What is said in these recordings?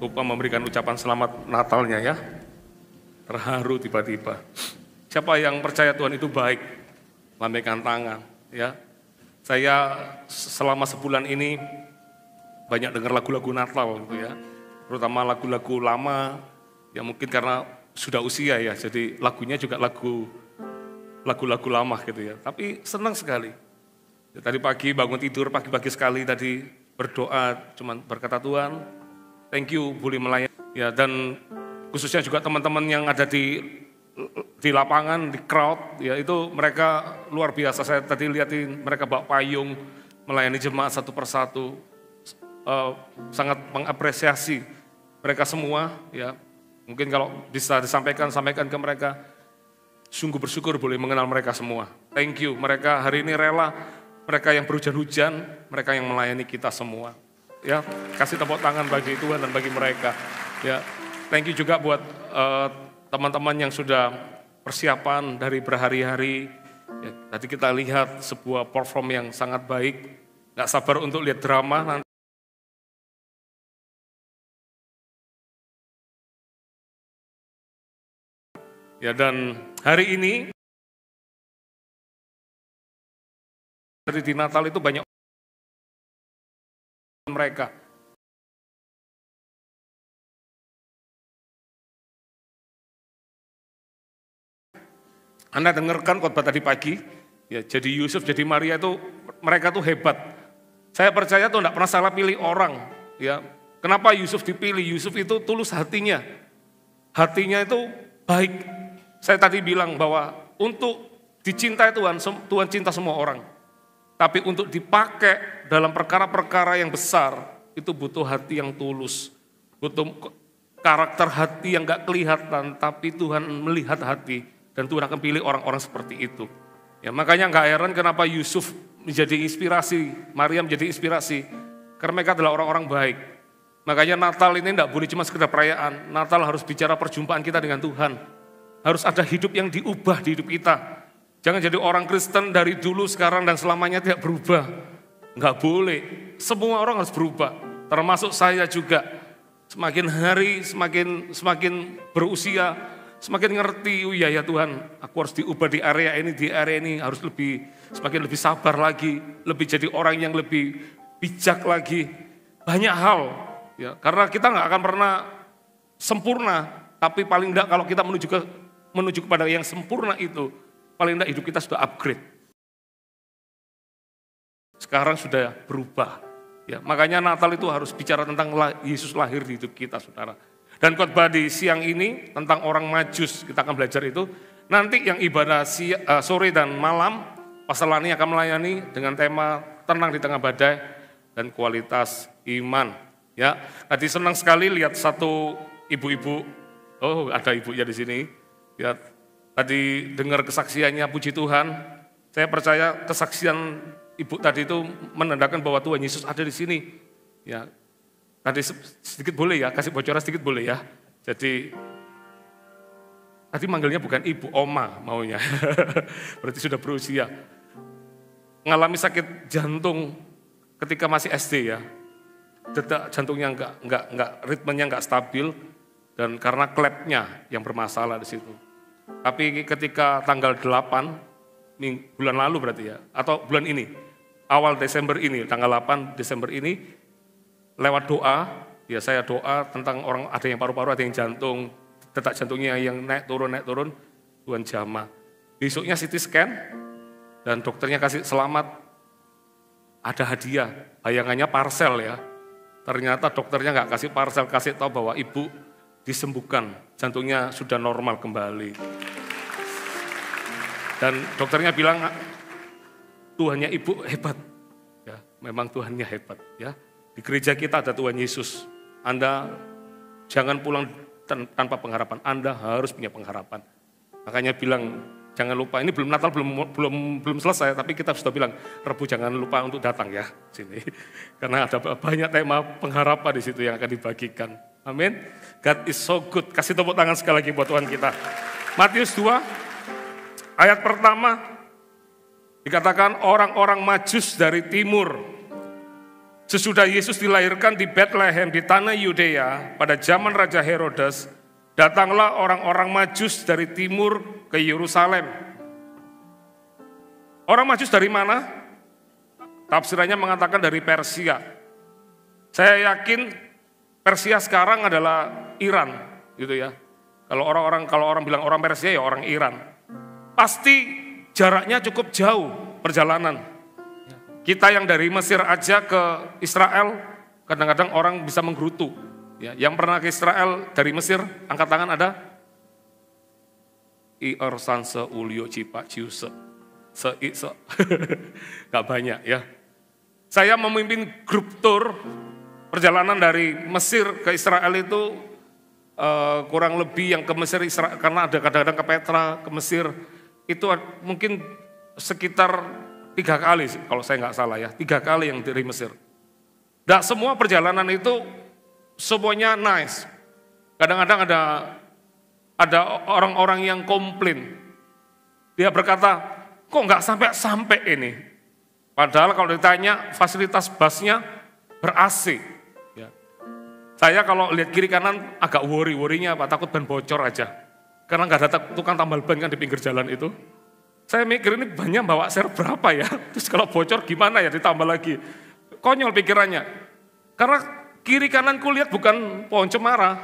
lupa memberikan ucapan selamat Natalnya ya. Terharu tiba-tiba. Siapa yang percaya Tuhan itu baik, lambaikan tangan ya. Saya selama sebulan ini banyak dengar lagu-lagu Natal gitu ya. Terutama lagu-lagu lama, ya mungkin karena sudah usia ya, jadi lagunya juga lagu-lagu lama gitu ya. Tapi senang sekali. Ya, tadi pagi bangun tidur, pagi-pagi sekali tadi berdoa, cuman berkata Tuhan, thank you boleh melayani. Ya, dan khususnya juga teman-teman yang ada di lapangan, di crowd, ya itu mereka luar biasa. Saya tadi lihatin mereka bawa payung, melayani jemaat satu persatu, sangat mengapresiasi mereka semua. Ya, mungkin kalau bisa disampaikan ke mereka, sungguh bersyukur boleh mengenal mereka semua. Thank you, mereka hari ini rela, mereka yang berhujan-hujan, mereka yang melayani kita semua. Ya, kasih tepuk tangan bagi Tuhan dan bagi mereka. Ya, thank you juga buat teman-teman yang sudah persiapan dari berhari-hari. Ya, tadi kita lihat sebuah perform yang sangat baik. Gak sabar untuk lihat drama nanti. Ya, dan hari ini di Natal itu banyak mereka. Anda dengarkan khotbah tadi pagi, ya jadi Yusuf, jadi Maria itu mereka tuh hebat. Saya percaya tuh enggak pernah salah pilih orang, ya. Kenapa Yusuf dipilih? Yusuf itu tulus hatinya. Hatinya itu baik. Saya tadi bilang bahwa untuk dicintai Tuhan, Tuhan cinta semua orang. Tapi untuk dipakai dalam perkara-perkara yang besar, itu butuh hati yang tulus. Butuh karakter hati yang gak kelihatan, tapi Tuhan melihat hati. Dan Tuhan akan pilih orang-orang seperti itu. Ya, makanya gak heran kenapa Yusuf menjadi inspirasi, Maria menjadi inspirasi. Karena mereka adalah orang-orang baik. Makanya Natal ini gak boleh cuma sekedar perayaan. Natal harus bicara perjumpaan kita dengan Tuhan. Harus ada hidup yang diubah di hidup kita. Jangan jadi orang Kristen dari dulu, sekarang, dan selamanya tidak berubah. Enggak boleh. Semua orang harus berubah. Termasuk saya juga. Semakin hari, semakin berusia, semakin ngerti, oh iya ya Tuhan, aku harus diubah di area ini harus semakin lebih sabar lagi, lebih jadi orang yang lebih bijak lagi. Banyak hal, ya, karena kita nggak akan pernah sempurna, tapi paling enggak kalau kita menuju kepada yang sempurna itu, paling enggak hidup kita sudah upgrade. Sekarang sudah berubah. Ya, makanya Natal itu harus bicara tentang Yesus lahir di hidup kita, saudara. Dan khotbah di siang ini tentang orang Majus, kita akan belajar itu. Nanti yang ibadah sore dan malam, Pastor Lani akan melayani dengan tema tenang di tengah badai dan kualitas iman. Ya, tadi senang sekali lihat satu ibu-ibu, oh ada ibunya di sini. Ya, tadi dengar kesaksiannya, puji Tuhan. Saya percaya kesaksian ibu tadi itu menandakan bahwa Tuhan Yesus ada di sini. Ya, tadi sedikit boleh ya, kasih bocoran sedikit boleh ya. Jadi tadi manggilnya bukan ibu, oma maunya. Berarti sudah berusia. Ngalami sakit jantung ketika masih SD ya. Detak jantungnya enggak ritmenya enggak stabil dan karena klepnya yang bermasalah di situ. Tapi ketika tanggal 8 bulan lalu berarti ya, atau bulan ini, awal Desember ini, tanggal 8 Desember ini, lewat doa, ya saya doa tentang orang ada yang paru-paru, ada yang jantung, detak jantungnya yang naik turun, Tuhan jamah. Besoknya CT scan, dan dokternya kasih selamat, ada hadiah, bayangannya parcel ya. Ternyata dokternya nggak kasih parcel, kasih tahu bahwa ibu disembuhkan, jantungnya sudah normal kembali. Dan dokternya bilang, Tuhannya ibu hebat. Ya, memang Tuhannya hebat. Ya, di gereja kita ada Tuhan Yesus. Anda jangan pulang tanpa pengharapan. Anda harus punya pengharapan. Makanya bilang, jangan lupa. Ini belum Natal, belum selesai. Tapi kita sudah bilang, Rebu jangan lupa untuk datang ya sini. Karena ada banyak tema pengharapan di situ yang akan dibagikan. Amin. God is so good. Kasih tepuk tangan sekali lagi buat Tuhan kita. Matius 2. Ayat pertama dikatakan orang-orang Majus dari timur Sesudah Yesus dilahirkan di Bethlehem di tanah Yudea pada zaman Raja Herodes, datanglah orang-orang Majus dari timur ke Yerusalem. Orang Majus dari mana? Tafsirannya mengatakan dari Persia. Saya yakin Persia sekarang adalah Iran, gitu ya. Kalau orang bilang orang Persia ya orang Iran. Pasti jaraknya cukup jauh perjalanan. Kita yang dari Mesir aja ke Israel, kadang-kadang orang bisa menggerutu. Ya, yang pernah ke Israel dari Mesir, angkat tangan ada? Ir sanse ulio cipa ciuse. Gak banyak ya. Saya memimpin grup tour perjalanan dari Mesir ke Israel itu kurang lebih yang ke Mesir Israel, karena ada kadang-kadang ke Petra, ke Mesir, itu mungkin sekitar 3 kali kalau saya nggak salah ya, 3 kali yang dari Mesir. Nggak semua perjalanan itu semuanya nice. Kadang-kadang ada orang-orang yang komplain. Dia berkata, kok nggak sampai ini? Padahal kalau ditanya fasilitas busnya ber-AC. Ya. Saya kalau lihat kiri kanan agak worry-worrynya apa, takut ban bocor aja. Karena nggak ada tukang tambal ban kan di pinggir jalan itu. Saya mikir ini banyak bawa share berapa ya, terus kalau bocor gimana ya ditambah lagi. Konyol pikirannya. Karena kiri kananku lihat bukan pohon cemara,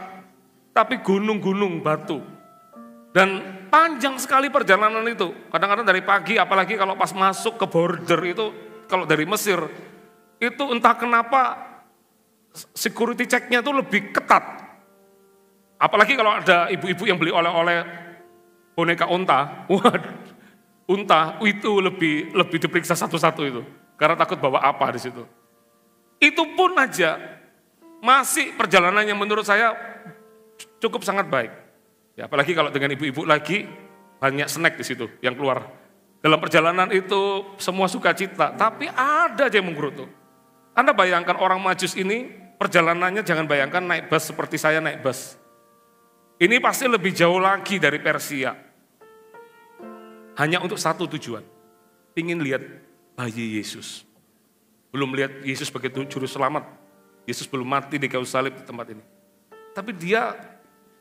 tapi gunung-gunung batu. Dan panjang sekali perjalanan itu. Kadang-kadang dari pagi, apalagi kalau pas masuk ke border itu, kalau dari Mesir, itu entah kenapa security check-nya itu lebih ketat. Apalagi kalau ada ibu-ibu yang beli oleh-oleh boneka unta, waduh. Unta itu lebih diperiksa satu-satu itu, karena takut bawa apa di situ. Itu pun aja masih perjalanan yang menurut saya cukup sangat baik. Ya, apalagi kalau dengan ibu-ibu lagi banyak snack di situ yang keluar. Dalam perjalanan itu semua sukacita, tapi ada aja yang menggerutu. Anda bayangkan orang Majus ini perjalanannya, jangan bayangkan naik bus seperti saya naik bus. Ini pasti lebih jauh lagi dari Persia. Hanya untuk satu tujuan, ingin lihat bayi Yesus. Belum lihat Yesus sebagai juru selamat. Yesus belum mati di kayu salib di tempat ini. Tapi dia,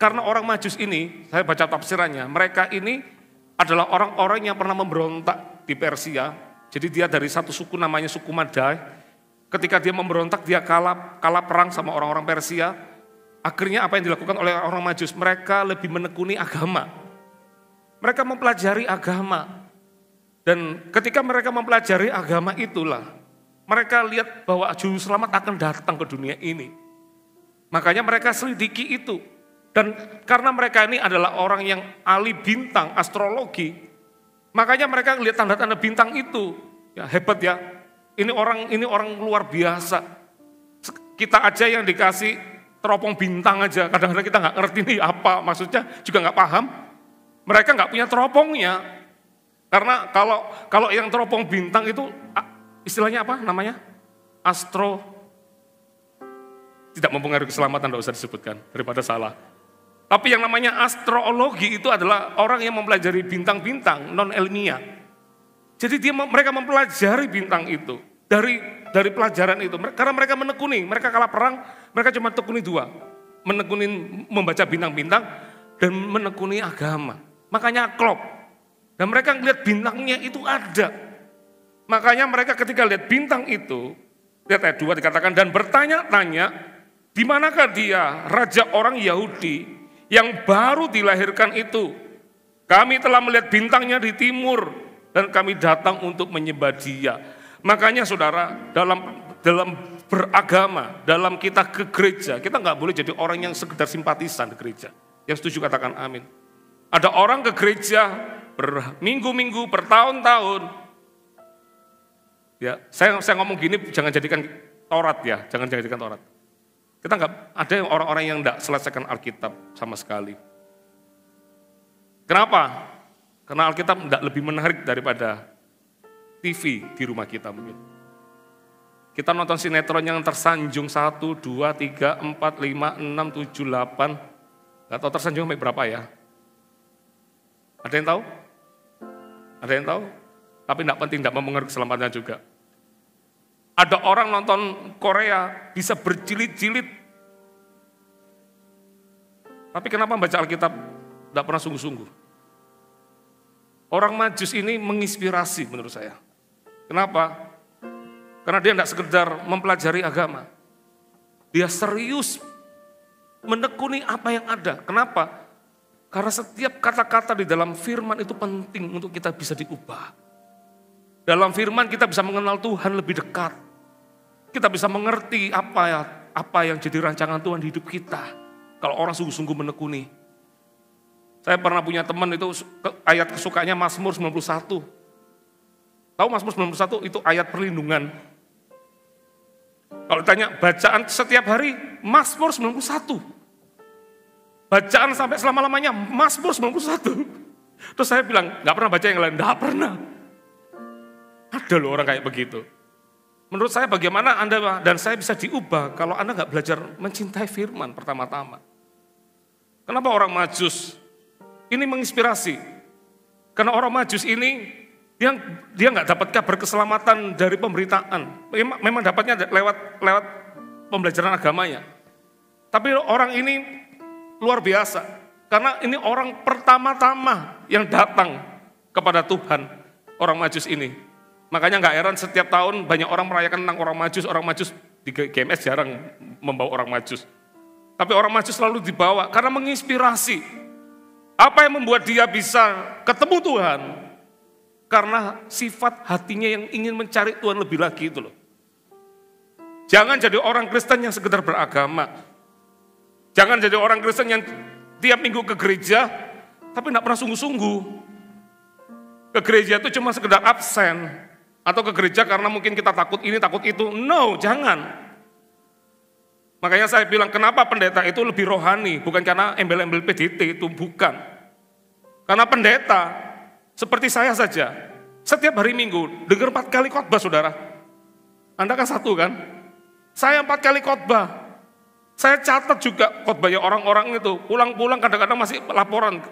karena orang Majus ini, saya baca tafsirannya, mereka ini adalah orang-orang yang pernah memberontak di Persia. Jadi dia dari satu suku namanya suku Madai. Ketika dia memberontak, dia kalah perang sama orang-orang Persia. Akhirnya apa yang dilakukan oleh orang Majus? Mereka lebih menekuni agama. Mereka mempelajari agama. Dan ketika mereka mempelajari agama itulah, mereka lihat bahwa juru selamat akan datang ke dunia ini. Makanya mereka selidiki itu. Dan karena mereka ini adalah orang yang ahli bintang, astrologi, makanya mereka lihat tanda-tanda bintang itu. Ya, hebat ya. Ini orang luar biasa. Kita aja yang dikasih teropong bintang aja, kadang-kadang kita nggak ngerti nih apa maksudnya, juga nggak paham. Mereka nggak punya teropongnya, karena kalau yang teropong bintang itu istilahnya apa namanya? Tidak mempengaruhi keselamatan, tidak usah disebutkan daripada salah. Tapi yang namanya astrologi itu adalah orang yang mempelajari bintang-bintang non ilmiah. Jadi mereka mempelajari bintang itu dari pelajaran itu, karena mereka menekuni, mereka kalah perang, mereka cuma tekuni 2, menekuni membaca bintang-bintang dan menekuni agama. Makanya klop. Dan mereka ngeliat bintangnya itu ada. Makanya mereka ketika lihat bintang itu, lihat ayat 2 dikatakan, dan bertanya-tanya, di manakah dia, raja orang Yahudi, yang baru dilahirkan itu? Kami telah melihat bintangnya di timur, dan kami datang untuk menyembah dia. Makanya saudara, dalam beragama, dalam kita ke gereja, kita nggak boleh jadi orang yang sekedar simpatisan di gereja. Yang setuju katakan amin. Ada orang ke gereja berminggu-minggu, bertahun-tahun. Ya, saya ngomong gini jangan jadikan Taurat ya, jangan jadikan Taurat. Kita nggak ada orang-orang yang nggak selesaikan Alkitab sama sekali. Kenapa? Karena Alkitab nggak lebih menarik daripada TV di rumah kita mungkin. Kita nonton sinetron yang tersanjung 1, 2, 3, 4, 5, 6, 7, 8. Nggak tahu tersanjung sampai berapa ya. Ada yang tahu? Ada yang tahu? Tapi tidak penting, tidak mempengaruhi keselamatan juga. Ada orang nonton Korea bisa berjilid-jilid. Tapi kenapa baca Alkitab tidak pernah sungguh-sungguh? Orang Majus ini menginspirasi menurut saya. Kenapa? Karena dia tidak sekedar mempelajari agama. Dia serius menekuni apa yang ada. Kenapa? Karena setiap kata-kata di dalam firman itu penting untuk kita bisa diubah. Dalam firman kita bisa mengenal Tuhan lebih dekat. Kita bisa mengerti apa yang jadi rancangan Tuhan di hidup kita. Kalau orang sungguh-sungguh menekuni. Saya pernah punya teman itu ayat kesukaannya Mazmur 91. Tahu Mazmur 91 itu ayat perlindungan. Kalau ditanya bacaan setiap hari, Mazmur 91. Bacaan sampai selama-lamanya, Mazmur 91. Terus saya bilang, gak pernah baca yang lain, gak pernah. Ada loh orang kayak begitu. Menurut saya bagaimana Anda dan saya bisa diubah kalau Anda gak belajar mencintai firman pertama-tama. Kenapa orang Majus ini menginspirasi? Karena orang Majus ini dia nggak dapat kabar keselamatan dari pemberitaan. Memang dapatnya lewat pembelajaran agamanya. Tapi orang ini luar biasa. Karena ini orang pertama-tama yang datang kepada Tuhan. Orang Majus ini. Makanya nggak heran setiap tahun banyak orang merayakan tentang orang Majus. Orang Majus di GMS jarang membawa orang Majus. Tapi orang Majus selalu dibawa karena menginspirasi. Apa yang membuat dia bisa ketemu Tuhan? Karena sifat hatinya yang ingin mencari Tuhan lebih lagi itu loh. Jangan jadi orang Kristen yang sekedar beragama. Jangan jadi orang Kristen yang tiap minggu ke gereja, tapi tidak pernah sungguh-sungguh. Ke gereja itu cuma sekedar absen. Atau ke gereja karena mungkin kita takut ini, takut itu. No, jangan. Makanya saya bilang kenapa pendeta itu lebih rohani, bukan karena embel-embel PDT, itu bukan. Karena pendeta, seperti saya saja, setiap hari Minggu, dengar 4 kali khotbah saudara. Anda kan 1 kan? Saya 4 kali khotbah. Saya catat juga khotbahnya orang-orang itu, pulang-pulang kadang-kadang masih laporan.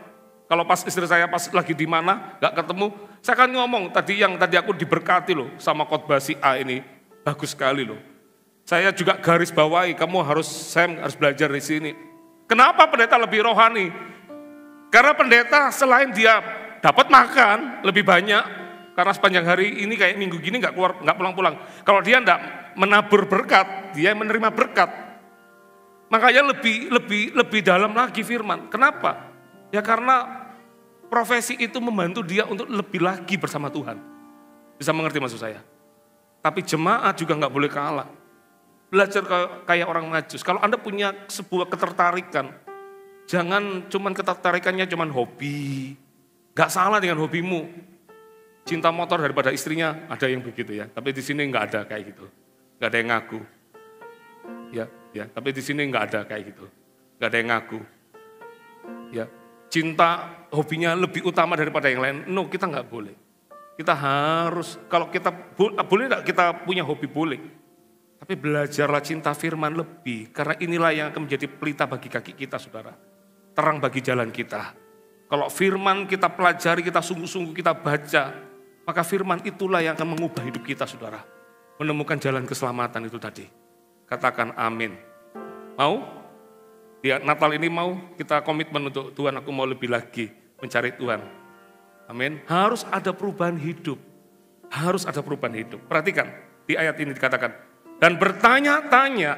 Kalau pas istri saya pas lagi di mana, gak ketemu, saya kan ngomong, tadi aku diberkati loh sama khotbah si A ini, bagus sekali loh. Saya juga garis bawahi, saya harus belajar di sini. Kenapa pendeta lebih rohani? Karena pendeta selain dia dapat makan lebih banyak, karena sepanjang hari ini kayak minggu gini nggak pulang-pulang. Kalau dia nggak menabur berkat, dia menerima berkat. Makanya lebih dalam lagi firman. Kenapa? Ya karena profesi itu membantu dia untuk lebih lagi bersama Tuhan. Bisa mengerti maksud saya? Tapi jemaat juga nggak boleh kalah. Belajar kayak orang Majus. Kalau Anda punya sebuah ketertarikan, jangan cuman ketertarikannya cuman hobi. Gak salah dengan hobimu. Cinta motor daripada istrinya, ada yang begitu ya. Tapi di sini nggak ada kayak gitu. Nggak ada yang ngaku. Ya. Tapi di sini nggak ada kayak gitu. Nggak ada yang ngaku. Ya. Cinta hobinya lebih utama daripada yang lain. No, kita nggak boleh. Kita harus, kalau kita boleh nggak kita punya hobi boleh. Tapi belajarlah cinta firman lebih, karena inilah yang akan menjadi pelita bagi kaki kita saudara. Terang bagi jalan kita. Kalau firman kita pelajari, kita sungguh-sungguh kita baca, maka firman itulah yang akan mengubah hidup kita saudara. Menemukan jalan keselamatan itu tadi. Katakan amin. Mau? Di Natal ini mau kita komitmen untuk Tuhan, aku mau lebih lagi mencari Tuhan. Amin. Harus ada perubahan hidup. Harus ada perubahan hidup. Perhatikan, di ayat ini dikatakan, dan bertanya-tanya,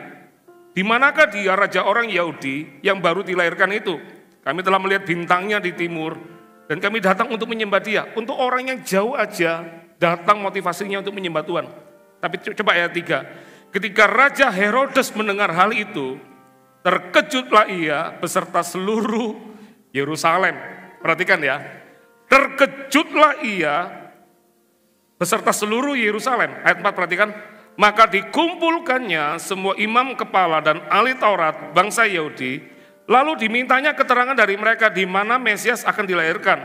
di manakah dia raja orang Yahudi yang baru dilahirkan itu? Kami telah melihat bintangnya di timur, dan kami datang untuk menyembah dia. Untuk orang yang jauh aja, datang motivasinya untuk menyembah Tuhan. Tapi coba ayat 3. Ketika Raja Herodes mendengar hal itu, terkejutlah ia beserta seluruh Yerusalem. Perhatikan ya, terkejutlah ia beserta seluruh Yerusalem. Ayat 4 perhatikan. Maka dikumpulkannya semua imam kepala dan ahli Taurat bangsa Yahudi, lalu dimintanya keterangan dari mereka di mana Mesias akan dilahirkan.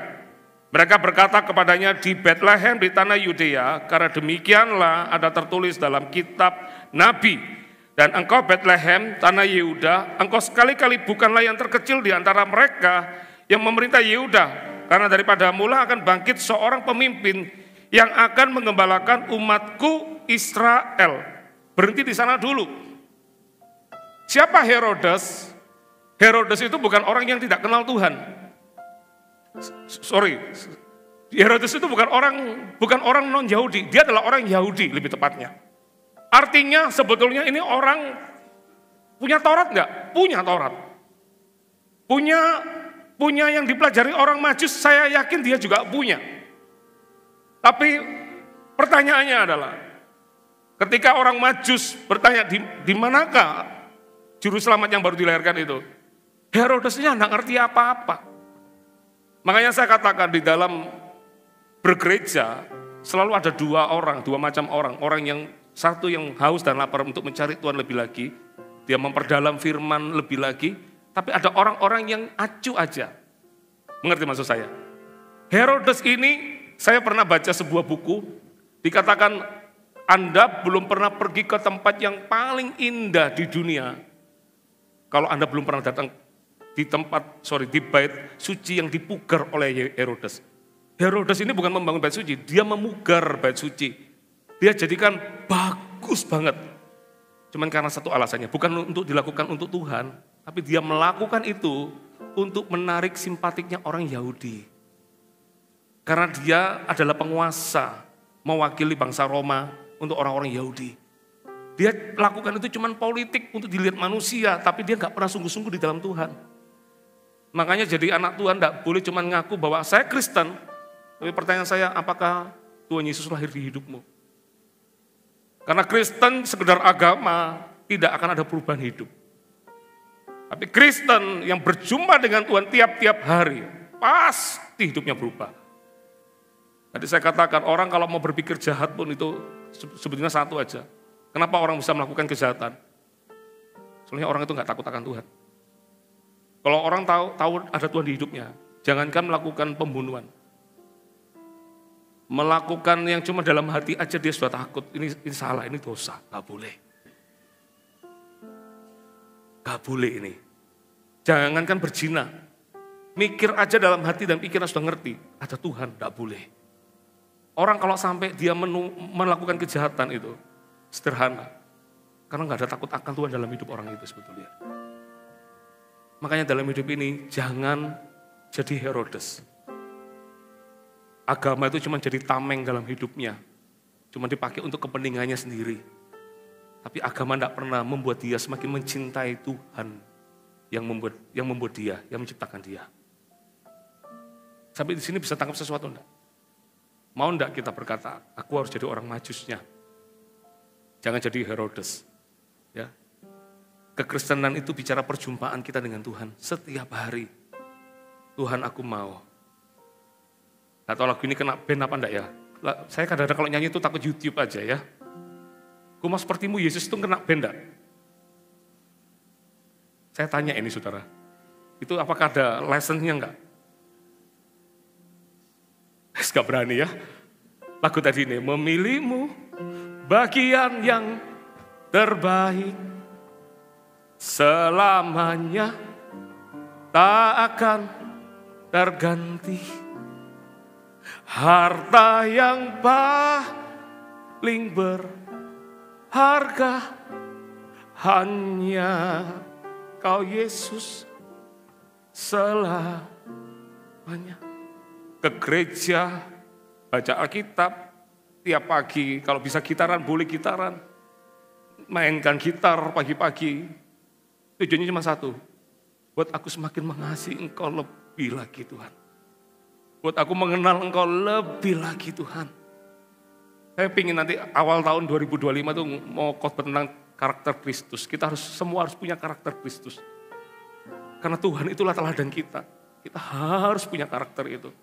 Mereka berkata kepadanya di Bethlehem di tanah Yudea, karena demikianlah ada tertulis dalam kitab Nabi. Dan engkau Bethlehem, tanah Yehuda, engkau sekali-kali bukanlah yang terkecil di antara mereka yang memerintah Yehuda, karena daripada mula akan bangkit seorang pemimpin yang akan mengembalakan umatku Israel. Berhenti di sana dulu. Siapa Herodes? Herodes itu bukan orang yang tidak kenal Tuhan. Herodes itu bukan orang non-Yahudi, dia adalah orang Yahudi lebih tepatnya. Artinya sebetulnya ini orang punya Taurat enggak? Punya Taurat. Punya yang dipelajari orang Majus, saya yakin dia juga punya. Tapi pertanyaannya adalah, ketika orang Majus bertanya di manakah juru selamat yang baru dilahirkan itu, Herodesnya enggak ngerti apa-apa. Makanya saya katakan di dalam bergereja selalu ada dua macam orang. Orang yang satu yang haus dan lapar untuk mencari Tuhan lebih lagi, dia memperdalam firman lebih lagi, tapi ada orang-orang yang acuh aja. Mengerti maksud saya? Herodes ini, saya pernah baca sebuah buku, dikatakan Anda belum pernah pergi ke tempat yang paling indah di dunia, kalau Anda belum pernah datang di bait suci yang dipugar oleh Herodes. Herodes ini bukan membangun bait suci, dia memugar bait suci. Dia jadikan bagus banget. Cuman karena satu alasannya, bukan untuk dilakukan untuk Tuhan, tapi dia melakukan itu untuk menarik simpatiknya orang Yahudi. Karena dia adalah penguasa, mewakili bangsa Roma untuk orang-orang Yahudi. Dia lakukan itu cuman politik untuk dilihat manusia, tapi dia gak pernah sungguh-sungguh di dalam Tuhan. Makanya jadi anak Tuhan gak boleh cuman ngaku bahwa saya Kristen, tapi pertanyaan saya, apakah Tuhan Yesus lahir di hidupmu? Karena Kristen sekedar agama, tidak akan ada perubahan hidup. Tapi Kristen yang berjumpa dengan Tuhan tiap-tiap hari, pasti hidupnya berubah. Tadi saya katakan, orang kalau mau berpikir jahat pun itu sebetulnya satu aja. Kenapa orang bisa melakukan kejahatan? Soalnya orang itu gak takut akan Tuhan. Kalau orang tahu ada Tuhan di hidupnya, jangankan melakukan pembunuhan. Melakukan yang cuma dalam hati aja dia sudah takut, ini salah, ini dosa, gak boleh. Gak boleh ini. Jangankan berzina, mikir aja dalam hati dan pikiran sudah ngerti, ada Tuhan, gak boleh. Orang kalau sampai dia melakukan kejahatan itu, sederhana. Karena gak ada takut akan Tuhan dalam hidup orang itu sebetulnya. Makanya dalam hidup ini jangan jadi Herodes. Agama itu cuma jadi tameng dalam hidupnya. Cuma dipakai untuk kepentingannya sendiri. Tapi agama tidak pernah membuat dia semakin mencintai Tuhan yang membuat dia, yang menciptakan dia. Sampai di sini bisa tangkap sesuatu enggak? Mau enggak kita berkata, aku harus jadi orang Majusnya. Jangan jadi Herodes. Ya. Kekristenan itu bicara perjumpaan kita dengan Tuhan setiap hari. Tuhan, aku mau. Gak tahu lagu ini kena band apa enggak ya? Saya kadang-kadang kalau nyanyi itu takut YouTube aja ya. Ku mau sepertimu Yesus itu kena band enggak? Saya tanya ini saudara. Itu apakah ada lessonnya enggak? Gak berani ya. Lagu tadi ini, memilihmu bagian yang terbaik. Selamanya tak akan terganti. Harta yang paling berharga hanya Kau Yesus selamanya. Ke gereja, baca Alkitab, tiap pagi kalau bisa gitaran, boleh gitaran. Mainkan gitar pagi-pagi. Tujuannya cuma satu, buat aku semakin mengasihi Engkau lebih lagi Tuhan. Buat aku mengenal Engkau lebih lagi Tuhan. Saya ingin nanti awal tahun 2025 tuh mau khotbah tentang karakter Kristus. Semua harus punya karakter Kristus. Karena Tuhan itulah teladan kita. Kita harus punya karakter itu.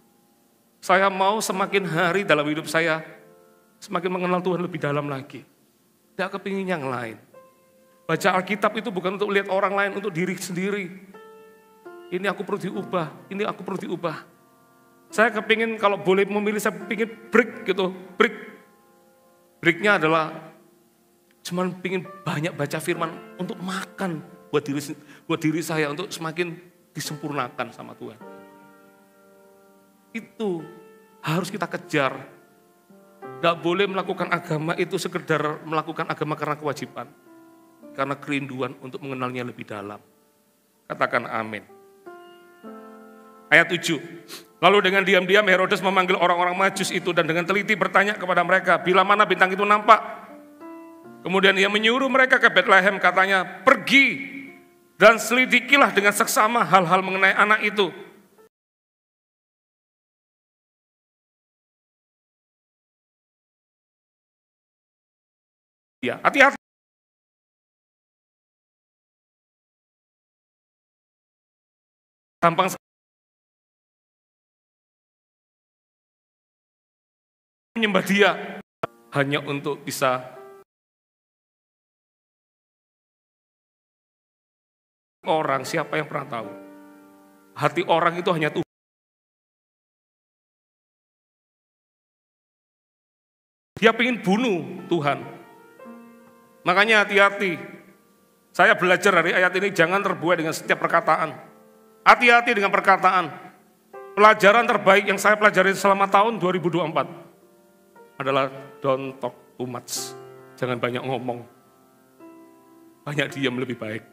Saya mau semakin hari dalam hidup saya, semakin mengenal Tuhan lebih dalam lagi. Tidak kepingin yang lain. Baca Alkitab itu bukan untuk lihat orang lain, untuk diri sendiri. Ini aku perlu diubah, ini aku perlu diubah. Saya kepingin kalau boleh memilih, saya kepingin break gitu. Breaknya adalah cuman pingin banyak baca firman untuk makan buat diri saya, untuk semakin disempurnakan sama Tuhan. Itu harus kita kejar. Tidak boleh melakukan agama itu sekedar melakukan agama karena kewajiban. Karena kerinduan untuk mengenalnya lebih dalam. Katakan amin. Ayat 7. Lalu dengan diam-diam Herodes memanggil orang-orang Majus itu dan dengan teliti bertanya kepada mereka, bila mana bintang itu nampak? Kemudian ia menyuruh mereka ke Betlehem, katanya, pergi dan selidikilah dengan seksama hal-hal mengenai anak itu. Ya, hati-hati. Gampang menyembah dia hanya untuk bisa orang, siapa yang pernah tahu? Hati orang itu hanya Tuhan. Dia ingin bunuh Tuhan. Makanya hati-hati. Saya belajar dari ayat ini, jangan terbuai dengan setiap perkataan. Hati-hati dengan perkataan. Pelajaran terbaik yang saya pelajari selama tahun 2024 adalah don't talk too much. Jangan banyak ngomong. Banyak diam lebih baik.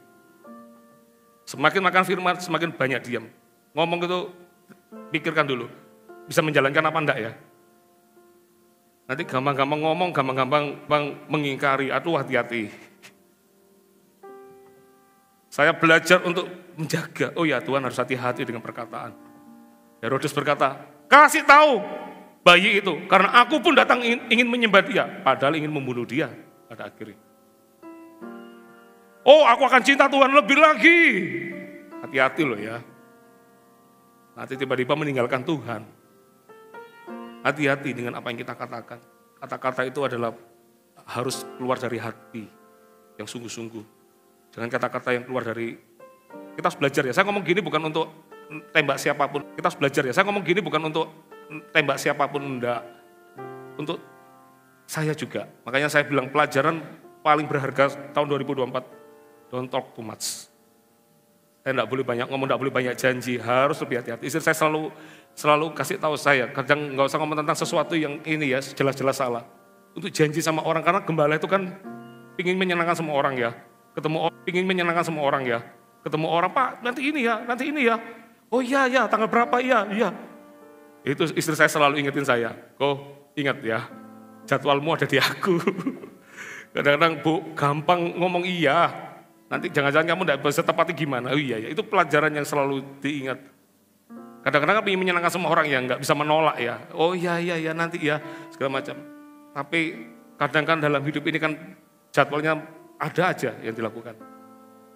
Semakin makan firman, semakin banyak diam. Ngomong itu, pikirkan dulu. Bisa menjalankan apa enggak ya? Nanti gampang-gampang ngomong, gampang-gampang mengingkari. Aduh, hati-hati. Saya belajar untuk menjaga. Oh ya, Tuhan harus hati-hati dengan perkataan. Herodes berkata, kasih tahu bayi itu, karena aku pun datang ingin menyembah dia, padahal ingin membunuh dia pada akhirnya. Oh, aku akan cinta Tuhan lebih lagi. Hati-hati loh ya. Nanti tiba-tiba meninggalkan Tuhan. Hati-hati dengan apa yang kita katakan. Kata-kata itu adalah harus keluar dari hati yang sungguh-sungguh. Jangan kata-kata yang keluar dari, kita harus belajar ya. Saya ngomong gini bukan untuk tembak siapapun. Kita harus belajar ya. Saya ngomong gini bukan untuk tembak siapapun, enggak. Untuk saya juga. Makanya saya bilang pelajaran paling berharga tahun 2024, don't talk too much. Saya enggak boleh banyak ngomong, enggak boleh banyak janji, harus lebih hati-hati. Istri saya selalu kasih tahu saya, kadang enggak usah ngomong tentang sesuatu yang ini ya, jelas-jelas salah. Untuk janji sama orang, karena gembala itu kan ingin menyenangkan semua orang ya. Ingin menyenangkan semua orang ya. Ketemu orang, Pak nanti ini ya. Oh iya, tanggal berapa, iya. Itu istri saya selalu ingetin saya, kok ingat ya, jadwalmu ada di aku. Kadang-kadang Bu, gampang ngomong iya, nanti jangan-jangan kamu tidak bisa tepati gimana. Oh iya, itu pelajaran yang selalu diingat. Kadang-kadang kan ingin menyenangkan semua orang ya, nggak bisa menolak ya. Oh iya, nanti ya, segala macam. Tapi kadang kan dalam hidup ini kan jadwalnya ada aja yang dilakukan.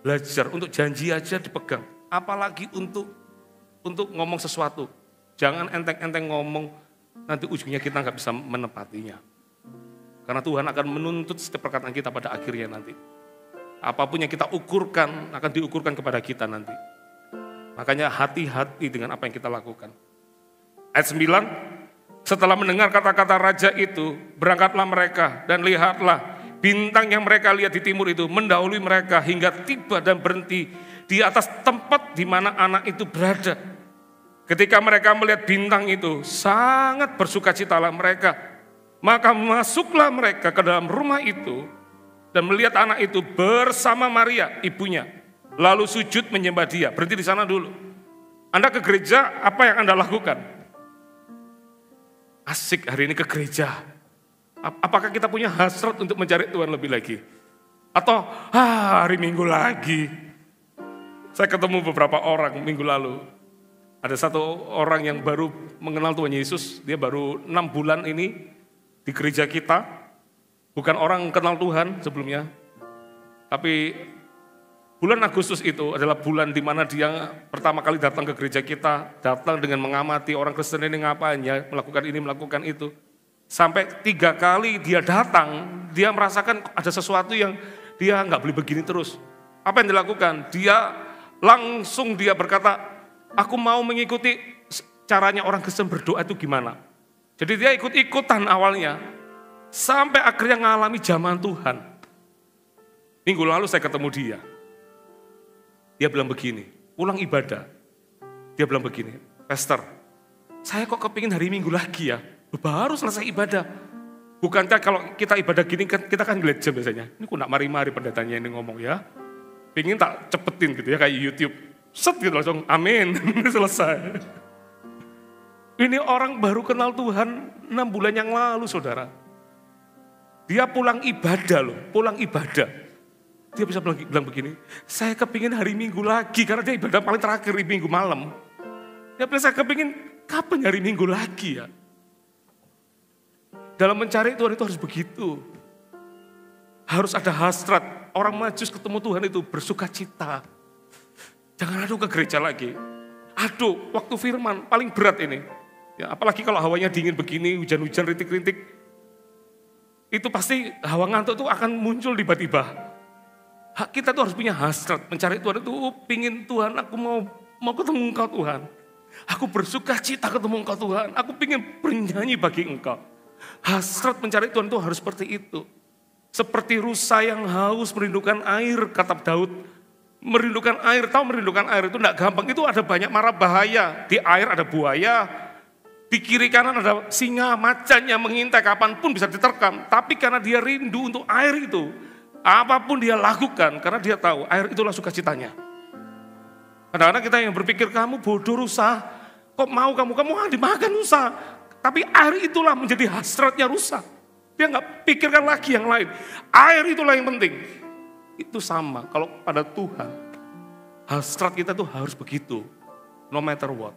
Belajar untuk janji aja dipegang, apalagi untuk ngomong sesuatu. Jangan enteng-enteng ngomong, nanti ujungnya kita nggak bisa menepatinya. Karena Tuhan akan menuntut setiap perkataan kita pada akhirnya nanti. Apapun yang kita ukurkan, akan diukurkan kepada kita nanti. Makanya hati-hati dengan apa yang kita lakukan. Ayat 9, setelah mendengar kata-kata raja itu, berangkatlah mereka dan lihatlah bintang yang mereka lihat di timur itu mendahului mereka hingga tiba dan berhenti di atas tempat di mana anak itu berada. Ketika mereka melihat bintang itu, sangat bersukacitalah mereka. Maka masuklah mereka ke dalam rumah itu dan melihat anak itu bersama Maria, ibunya. Lalu sujud menyembah dia. Berhenti di sana dulu. Anda ke gereja, apa yang Anda lakukan? Asik hari ini ke gereja. Apakah kita punya hasrat untuk mencari Tuhan lebih lagi? Atau hari Minggu lagi? Saya ketemu beberapa orang minggu lalu. Ada satu orang yang baru mengenal Tuhan Yesus, dia baru 6 bulan ini di gereja kita. Bukan orang kenal Tuhan sebelumnya, tapi bulan Agustus itu adalah bulan di mana dia pertama kali datang ke gereja kita, datang dengan mengamati orang Kristen ini ngapain ya, melakukan ini, melakukan itu. Sampai 3 kali dia datang, dia merasakan ada sesuatu yang dia nggak boleh begini terus. Apa yang dilakukan? Dia berkata, aku mau mengikuti caranya orang Kristen berdoa itu gimana. Jadi dia ikut-ikutan awalnya, sampai akhirnya mengalami zaman Tuhan. Minggu lalu saya ketemu dia. Dia bilang begini, pulang ibadah. Dia bilang begini, Pastor, saya kok kepingin hari Minggu lagi ya, baru selesai ibadah. Bukankah kalau kita ibadah gini, kita kan ngeliat jam biasanya. Ini kok nak mari-mari pendetanya ini ngomong ya. Pengen tak cepetin gitu ya, kayak YouTube. Set gitu langsung, amin, selesai. Ini orang baru kenal Tuhan 6 bulan yang lalu, saudara. Dia pulang ibadah loh, pulang ibadah. Dia bisa bilang begini, saya kepingin hari Minggu lagi, karena dia ibadah paling terakhir di Minggu malam. Dia bilang, saya kepingin kapan hari Minggu lagi ya. Dalam mencari Tuhan itu harus begitu. Harus ada hasrat. Orang Majus ketemu Tuhan itu bersuka cita. Jangan aduh ke gereja lagi. Aduh, waktu firman paling berat ini. Ya, apalagi kalau hawanya dingin begini, hujan-hujan, rintik-rintik. Itu pasti hawa ngantuk itu akan muncul tiba-tiba. Kita tuh harus punya hasrat. Mencari Tuhan itu, pingin Tuhan, aku mau ketemu Engkau Tuhan. Aku bersuka cita ketemu Engkau Tuhan. Aku pingin bernyanyi bagi Engkau. Hasrat mencari Tuhan itu harus seperti itu. Seperti rusa yang haus merindukan air, kata Daud. Merindukan air, tahu merindukan air itu tidak gampang. Itu ada banyak mara bahaya. Di air ada buaya, di kiri kanan ada singa, macan yang mengintai kapanpun bisa diterkam. Tapi karena dia rindu untuk air itu, apapun dia lakukan karena dia tahu air itulah sukacitanya. Kadang-kadang kita yang berpikir kamu bodoh rusa, kok mau kamu dimakan rusa. Tapi air itulah menjadi hasratnya rusa. Dia nggak pikirkan lagi yang lain. Air itulah yang penting. Itu sama kalau pada Tuhan. Hasrat kita tuh harus begitu. No matter what.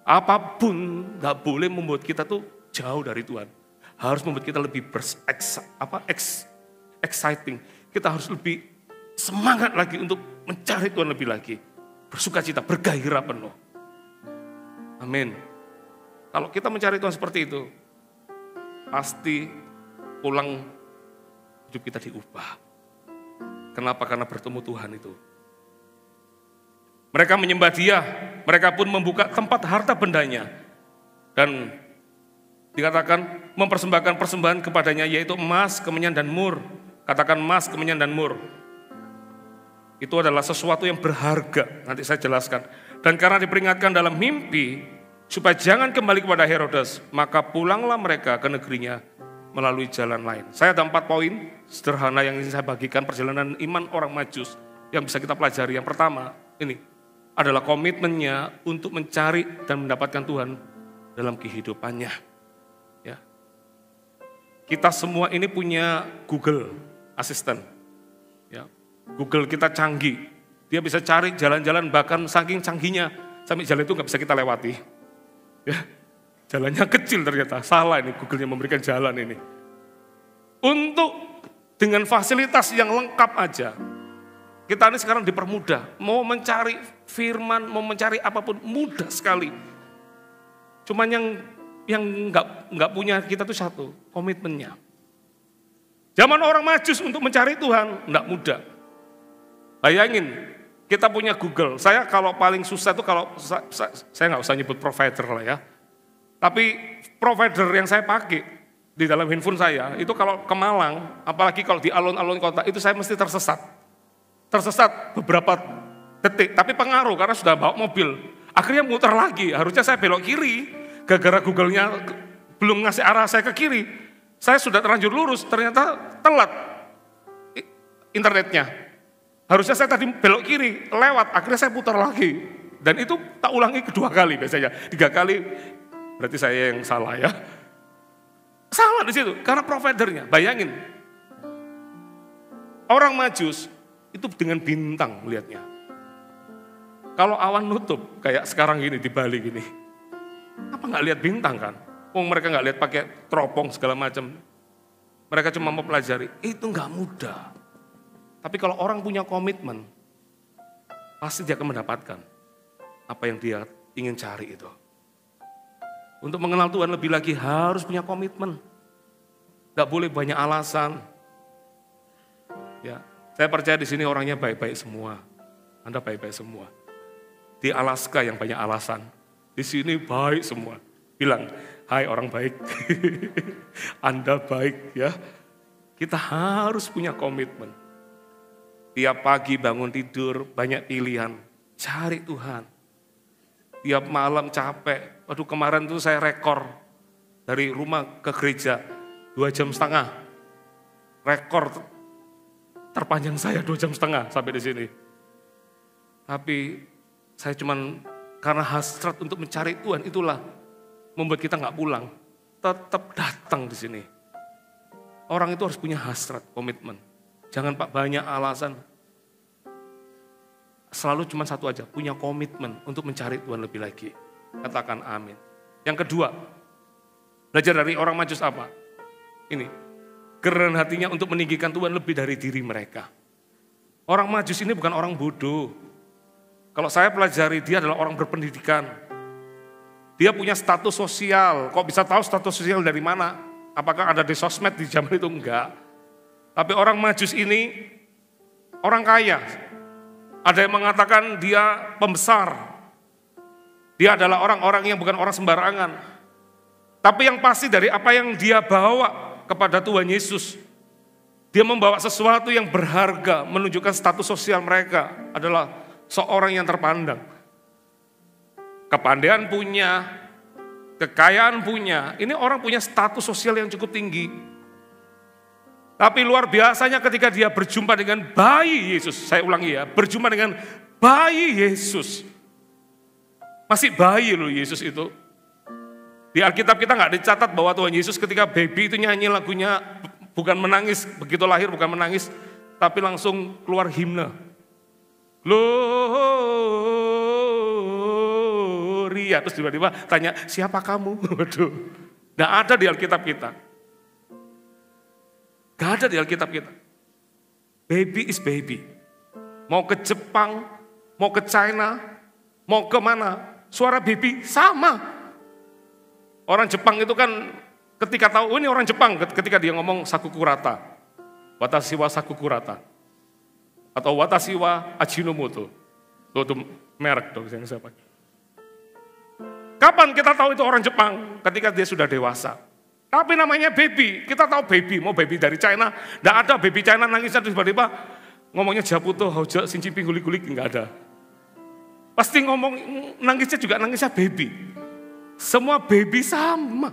Apapun nggak boleh membuat kita tuh jauh dari Tuhan. Harus membuat kita lebih exciting. Kita harus lebih semangat lagi untuk mencari Tuhan lebih lagi. Bersukacita, bergairah penuh. Amin. Kalau kita mencari Tuhan seperti itu, pasti pulang hidup kita diubah. Kenapa? Karena bertemu Tuhan itu. Mereka menyembah Dia, mereka pun membuka tempat harta bendanya. Dan dikatakan mempersembahkan persembahan kepadanya, yaitu emas, kemenyan, dan mur. Katakan emas, kemenyan, dan mur. Itu adalah sesuatu yang berharga, nanti saya jelaskan. Dan karena diperingatkan dalam mimpi, supaya jangan kembali kepada Herodes, maka pulanglah mereka ke negerinya melalui jalan lain. Saya ada 4 poin sederhana yang ingin saya bagikan perjalanan iman orang Majus yang bisa kita pelajari. Yang pertama, ini adalah komitmennya untuk mencari dan mendapatkan Tuhan dalam kehidupannya. Ya. Kita semua ini punya Google Assistant. Ya. Google kita canggih, dia bisa cari jalan-jalan bahkan saking canggihnya sampai jalan itu nggak bisa kita lewati. Ya, jalannya kecil ternyata, salah ini Google-nya memberikan jalan ini. Untuk dengan fasilitas yang lengkap aja, kita ini sekarang dipermudah. Mau mencari firman, mau mencari apapun mudah sekali. Cuman yang nggak punya kita tuh satu, komitmennya. Zaman orang Majus untuk mencari Tuhan nggak mudah. Bayangin, kita punya Google. Saya kalau paling susah itu kalau saya nggak usah nyebut provider lah ya. Tapi provider yang saya pakai di dalam handphone saya itu kalau ke Malang, apalagi kalau di alun-alun kota itu saya mesti tersesat. Tersesat beberapa detik, tapi pengaruh karena sudah bawa mobil. Akhirnya muter lagi, harusnya saya belok kiri. Gara-gara Google-nya belum ngasih arah saya ke kiri. Saya sudah terlanjur lurus, ternyata telat internetnya. Harusnya saya tadi belok kiri, lewat, akhirnya saya putar lagi. Dan itu tak ulangi kedua kali biasanya. 3 kali, berarti saya yang salah ya. Salah di situ, karena providernya. Bayangin, orang Majus itu dengan bintang melihatnya. Kalau awan nutup, kayak sekarang gini di Bali gini. Apa nggak lihat bintang kan? Mereka nggak lihat pakai teropong segala macam. Mereka cuma mempelajari, itu nggak mudah. Tapi kalau orang punya komitmen, pasti dia akan mendapatkan apa yang dia ingin cari itu. Untuk mengenal Tuhan lebih lagi harus punya komitmen. Gak boleh banyak alasan. Ya, saya percaya di sini orangnya baik-baik semua. Anda baik-baik semua. Di Alaska yang banyak alasan. Di sini baik semua. Bilang, hai orang baik. Anda baik ya. Kita harus punya komitmen. Tiap pagi bangun tidur, banyak pilihan. Cari Tuhan. Tiap malam capek. Waduh kemarin tuh saya rekor. Dari rumah ke gereja. 2,5 jam. Rekor terpanjang saya 2,5 jam sampai di sini. Tapi saya cuman karena hasrat untuk mencari Tuhan itulah membuat kita nggak pulang. Tetap datang di sini. Orang itu harus punya hasrat, komitmen. Jangan Pak banyak alasan. Selalu cuma satu aja, punya komitmen untuk mencari Tuhan lebih lagi. Katakan amin. Yang kedua, belajar dari orang Majus apa? Ini, kerendahan hatinya untuk meninggikan Tuhan lebih dari diri mereka. Orang Majus ini bukan orang bodoh. Kalau saya pelajari, dia adalah orang berpendidikan. Dia punya status sosial. Kok bisa tahu status sosial dari mana? Apakah ada di sosmed di zaman itu? Enggak. Tapi orang Majus ini orang kaya. Ada yang mengatakan dia pembesar. Dia adalah orang-orang yang bukan orang sembarangan. Tapi yang pasti dari apa yang dia bawa kepada Tuhan Yesus, dia membawa sesuatu yang berharga, menunjukkan status sosial mereka adalah seorang yang terpandang. Kepandaian punya, kekayaan punya, ini orang punya status sosial yang cukup tinggi. Tapi luar biasanya ketika dia berjumpa dengan bayi Yesus, saya ulangi ya, berjumpa dengan bayi Yesus. Masih bayi loh Yesus itu. Di Alkitab kita nggak dicatat bahwa Tuhan Yesus ketika baby itu nyanyi lagunya bukan menangis, begitu lahir bukan menangis, tapi langsung keluar himne. Gloria, terus tiba-tiba tanya, siapa kamu? Waduh, nggak ada di Alkitab kita. Nggak ada di Alkitab kita. Baby is baby. Mau ke Jepang, mau ke China, mau ke mana, suara baby sama. Orang Jepang itu kan ketika tahu, ini orang Jepang ketika dia ngomong sakukurata, watashi wa sakukurata, atau watashi wa ajinomoto. Itu merek dong yang saya pakai. Kapan kita tahu itu orang Jepang? Ketika dia sudah dewasa. Tapi namanya baby, kita tahu baby, mau baby dari China, enggak ada baby China nangisnya tiba-tiba ngomongnya Japuto, Hoja, Sinci, Gulik-gulik, enggak ada. Pasti ngomong nangisnya juga nangisnya baby. Semua baby sama.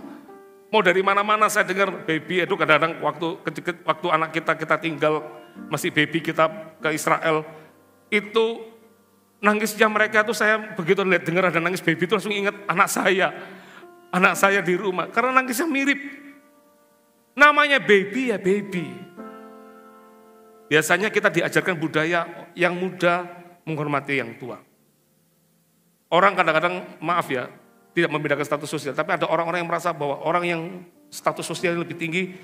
Mau dari mana-mana saya dengar baby itu kadang-kadang waktu anak kita tinggal masih baby kita ke Israel, itu nangisnya mereka itu saya begitu lihat dengar ada nangis baby itu langsung ingat anak saya di rumah karena nangisnya mirip. Namanya baby ya baby. Biasanya kita diajarkan budaya yang muda menghormati yang tua. Orang kadang-kadang maaf ya, tidak membedakan status sosial, tapi ada orang-orang yang merasa bahwa orang yang status sosialnya lebih tinggi,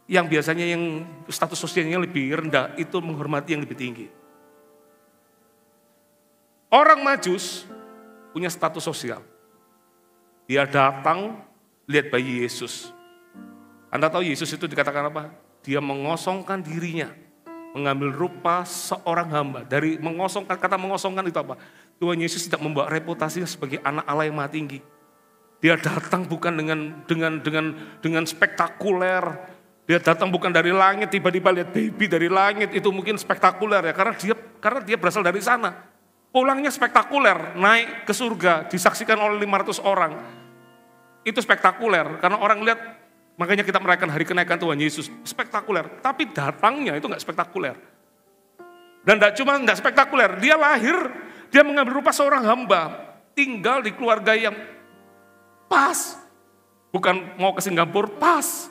yang biasanya yang status sosialnya lebih rendah, itu menghormati yang lebih tinggi. Orang Majus punya status sosial. Dia datang, lihat bayi Yesus. Anda tahu Yesus itu dikatakan apa? Dia mengosongkan dirinya, mengambil rupa seorang hamba. Dari mengosongkan, kata mengosongkan itu apa? Tuhan Yesus tidak membawa reputasinya sebagai anak Allah yang maha tinggi. Dia datang bukan dengan spektakuler. Dia datang bukan dari langit, tiba-tiba lihat baby dari langit, itu mungkin spektakuler ya, karena dia berasal dari sana. Pulangnya spektakuler, naik ke surga, disaksikan oleh 500 orang. Itu spektakuler, karena orang lihat, makanya kita merayakan hari kenaikan Tuhan Yesus, spektakuler. Tapi datangnya itu enggak spektakuler. Dan enggak spektakuler, dia lahir, dia mengambil rupa seorang hamba, tinggal di keluarga yang pas. Bukan mau ke Singapura, pas.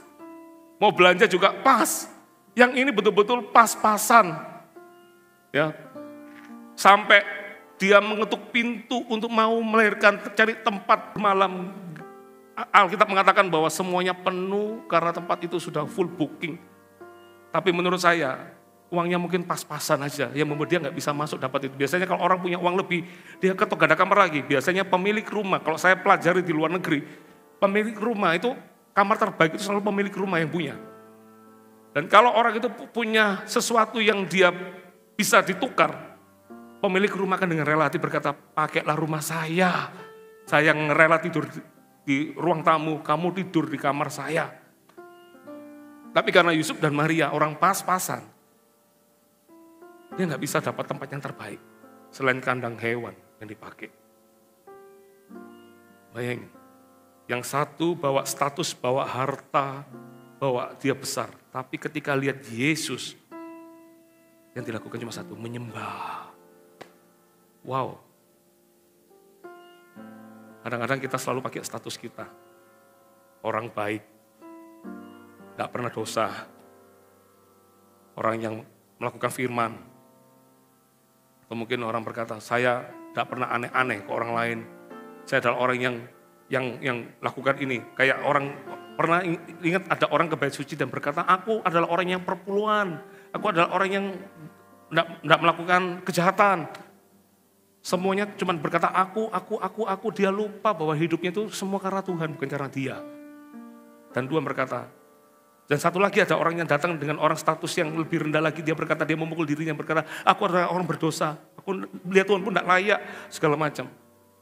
Mau belanja juga pas. Yang ini betul-betul pas-pasan. Ya. Sampai dia mengetuk pintu untuk mau melahirkan, cari tempat malam. Alkitab mengatakan bahwa semuanya penuh karena tempat itu sudah full booking. Tapi menurut saya, uangnya mungkin pas-pasan aja, yang membuat dia nggak bisa masuk dapat itu. Biasanya kalau orang punya uang lebih, dia ketok gak ada kamar lagi. Biasanya pemilik rumah, kalau saya pelajari di luar negeri, pemilik rumah itu, kamar terbaik itu selalu pemilik rumah yang punya. Dan kalau orang itu punya sesuatu yang dia bisa ditukar, pemilik rumah kan dengan rela hati berkata, pakailah rumah saya yang rela tidur di ruang tamu, kamu tidur di kamar saya. Tapi karena Yusuf dan Maria orang pas-pasan, dia nggak bisa dapat tempat yang terbaik selain kandang hewan yang dipakai. Bayangin, yang satu bawa status, bawa harta, bahwa dia besar. Tapi ketika lihat Yesus, yang dilakukan cuma satu, menyembah. Wow. Kadang-kadang kita selalu pakai status kita. Orang baik, gak pernah dosa. Orang yang melakukan firman. Atau mungkin orang berkata, saya gak pernah aneh-aneh ke orang lain. Saya adalah orang yang lakukan ini. Kayak orang, pernah ingat ada orang ke bait suci dan berkata, aku adalah orang yang perpuluhan. Aku adalah orang yang gak melakukan kejahatan. Semuanya cuma berkata aku. Dia lupa bahwa hidupnya itu semua karena Tuhan, bukan karena dia. Dan Tuhan berkata, dan satu lagi ada orang yang datang dengan orang status yang lebih rendah lagi. Dia berkata, dia memukul dirinya, berkata, aku adalah orang berdosa. Aku lihat Tuhan pun tidak layak, segala macam.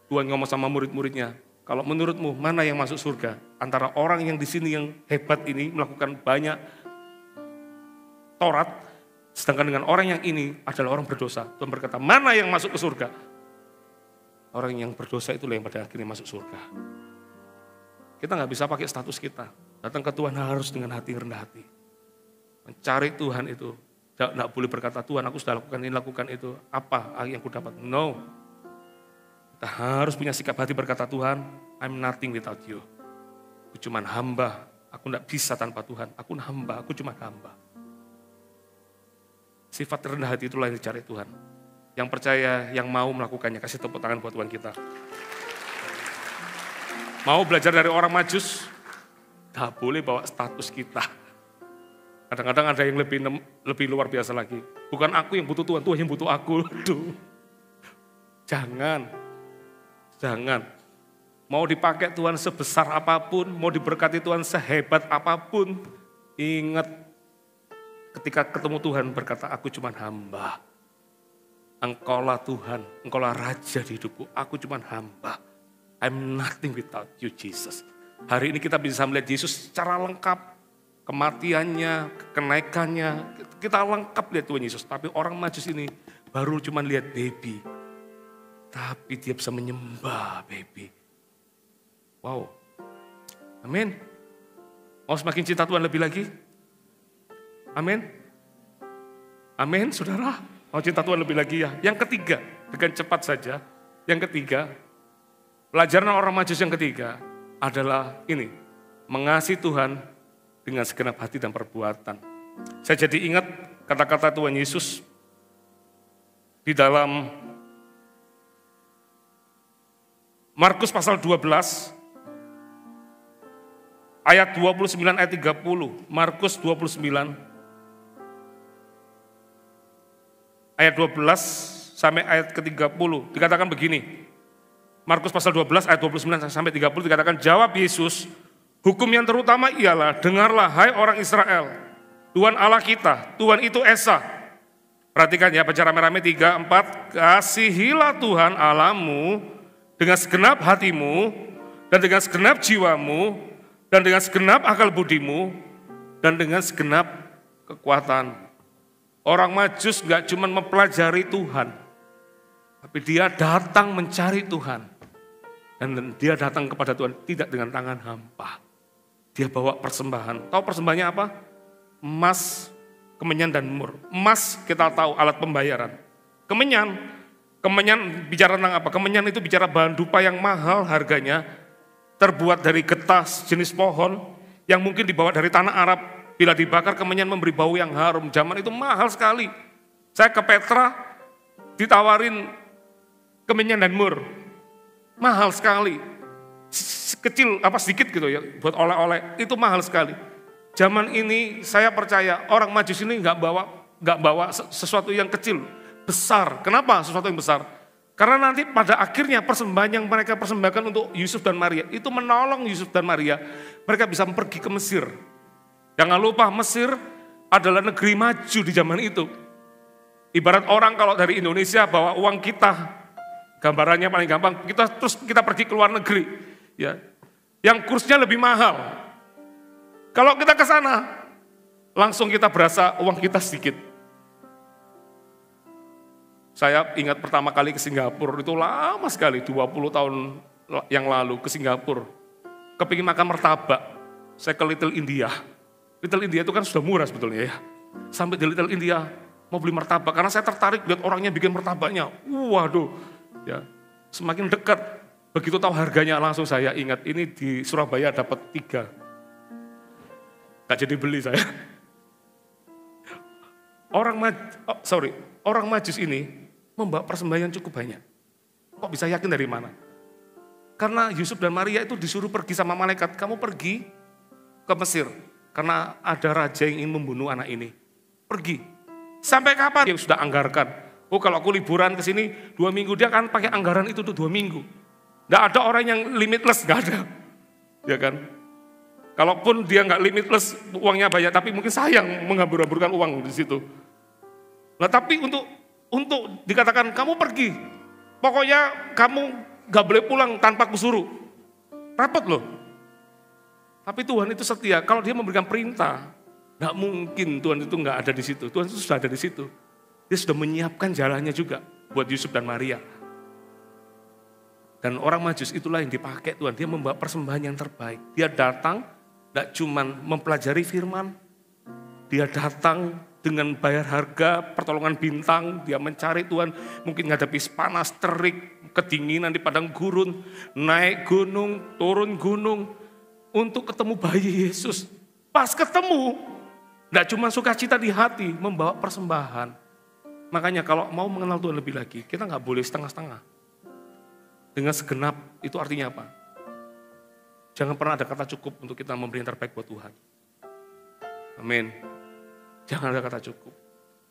Tuhan ngomong sama murid-muridnya, kalau menurutmu mana yang masuk surga? Antara orang yang di sini yang hebat ini melakukan banyak Taurat, sedangkan dengan orang yang ini adalah orang berdosa. Tuhan berkata, mana yang masuk ke surga? Orang yang berdosa itulah yang pada akhirnya masuk surga. Kita nggak bisa pakai status kita. Datang ke Tuhan harus dengan hati rendah hati. Mencari Tuhan itu. Nggak boleh berkata, Tuhan aku sudah lakukan itu. Apa yang aku dapat? No. Kita harus punya sikap hati berkata, Tuhan, I'm nothing without you. Aku cuma hamba. Aku nggak bisa tanpa Tuhan. Aku hamba, aku cuma hamba. Sifat rendah hati itulah yang dicari Tuhan. Yang percaya, yang mau melakukannya. Kasih tepuk tangan buat Tuhan kita. Mau belajar dari orang Majus? Gak boleh bawa status kita. Kadang-kadang ada yang lebih luar biasa lagi. Bukan aku yang butuh Tuhan, Tuhan yang butuh aku. Aduh. Jangan. Mau dipakai Tuhan sebesar apapun, mau diberkati Tuhan sehebat apapun. Ingat, ketika ketemu Tuhan berkata, aku cuma hamba. Engkaulah Tuhan, engkaulah Raja di hidupku, aku cuma hamba. I'm nothing without you, Jesus. Hari ini kita bisa melihat Yesus secara lengkap. Kematiannya, kenaikannya, kita lengkap lihat Tuhan Yesus. Tapi orang Majus ini baru cuma lihat baby. Tapi dia bisa menyembah baby. Wow. Amin. Mau semakin cinta Tuhan lebih lagi? Amin. Amin, saudara. Mau cinta Tuhan lebih lagi ya. Yang ketiga, dengan cepat saja. Yang ketiga, pelajaran orang Majus yang ketiga adalah ini. Mengasihi Tuhan dengan segenap hati dan perbuatan. Saya jadi ingat kata-kata Tuhan Yesus di dalam Markus pasal 12 ayat 29 ayat 30. Markus 29 ayat 12 sampai ayat ke-30 dikatakan begini. Markus pasal 12 ayat 29 sampai 30 dikatakan, jawab Yesus, hukum yang terutama ialah, dengarlah hai orang Israel, Tuhan Allah kita, Tuhan itu Esa. Perhatikan ya, baca rame-rame 3, 4, kasihilah Tuhan Allahmu dengan segenap hatimu, dan dengan segenap jiwamu, dan dengan segenap akal budimu, dan dengan segenap kekuatan. Orang Majus gak cuma mempelajari Tuhan, tapi dia datang mencari Tuhan. Dan dia datang kepada Tuhan tidak dengan tangan hampa. Dia bawa persembahan. Tahu persembahannya apa? Emas, kemenyan dan mur. Emas kita tahu alat pembayaran. Kemenyan bicara tentang apa? Kemenyan itu bicara bahan dupa yang mahal harganya. Terbuat dari getah jenis pohon yang mungkin dibawa dari tanah Arab. Bila dibakar kemenyan memberi bau yang harum. Zaman itu mahal sekali. Saya ke Petra ditawarin kemenyan dan mur. Mahal sekali. Kecil sedikit gitu ya buat oleh-oleh. Itu mahal sekali. Zaman ini saya percaya orang Majus ini nggak bawa sesuatu yang kecil, besar. Kenapa sesuatu yang besar? Karena nanti pada akhirnya persembahan yang mereka persembahkan untuk Yusuf dan Maria itu menolong Yusuf dan Maria. Mereka bisa pergi ke Mesir. Jangan lupa Mesir adalah negeri maju di zaman itu. Ibarat orang kalau dari Indonesia bawa uang kita, gambarannya paling gampang, kita pergi ke luar negeri, ya, yang kursnya lebih mahal. Kalau kita ke sana, langsung kita berasa uang kita sedikit. Saya ingat pertama kali ke Singapura, itu lama sekali, 20 tahun yang lalu ke Singapura. Kepingin makan martabak, saya ke Little India. Little India itu kan sudah murah sebetulnya ya. Sampai di Little India mau beli martabak, karena saya tertarik lihat orangnya bikin martabaknya. Waduh, ya semakin dekat. Begitu tahu harganya langsung saya ingat, ini di Surabaya dapat 3. Gak jadi beli saya. Orang Majus ini membawa persembahan cukup banyak. Kok bisa yakin dari mana? Karena Yusuf dan Maria itu disuruh pergi sama malaikat, kamu pergi ke Mesir. Karena ada raja yang ingin membunuh anak ini. Pergi. Sampai kapan? Dia sudah anggarkan. Oh kalau aku liburan ke sini 2 minggu, dia kan pakai anggaran itu tuh 2 minggu. Nggak ada orang yang limitless, nggak ada. Ya kan? Kalaupun dia nggak limitless, uangnya banyak, tapi mungkin sayang menghambur-hamburkan uang di situ. Nah tapi untuk dikatakan kamu pergi, pokoknya kamu nggak boleh pulang tanpa kusuruh. Repot loh. Tapi Tuhan itu setia. Kalau dia memberikan perintah, nggak mungkin Tuhan itu nggak ada di situ. Tuhan itu sudah ada di situ. Dia sudah menyiapkan jalannya juga buat Yusuf dan Maria. Dan orang Majus itulah yang dipakai Tuhan. Dia membawa persembahan yang terbaik. Dia datang, tidak cuma mempelajari firman. Dia datang dengan bayar harga, pertolongan bintang. Dia mencari Tuhan, mungkin menghadapi panas, terik, kedinginan di padang gurun. Naik gunung, turun gunung. Untuk ketemu bayi Yesus. Pas ketemu, tidak cuma sukacita di hati, membawa persembahan. Makanya kalau mau mengenal Tuhan lebih lagi, kita nggak boleh setengah-setengah. Dengan segenap itu artinya apa? Jangan pernah ada kata cukup untuk kita memberi yang terbaik buat Tuhan. Amin. Jangan ada kata cukup.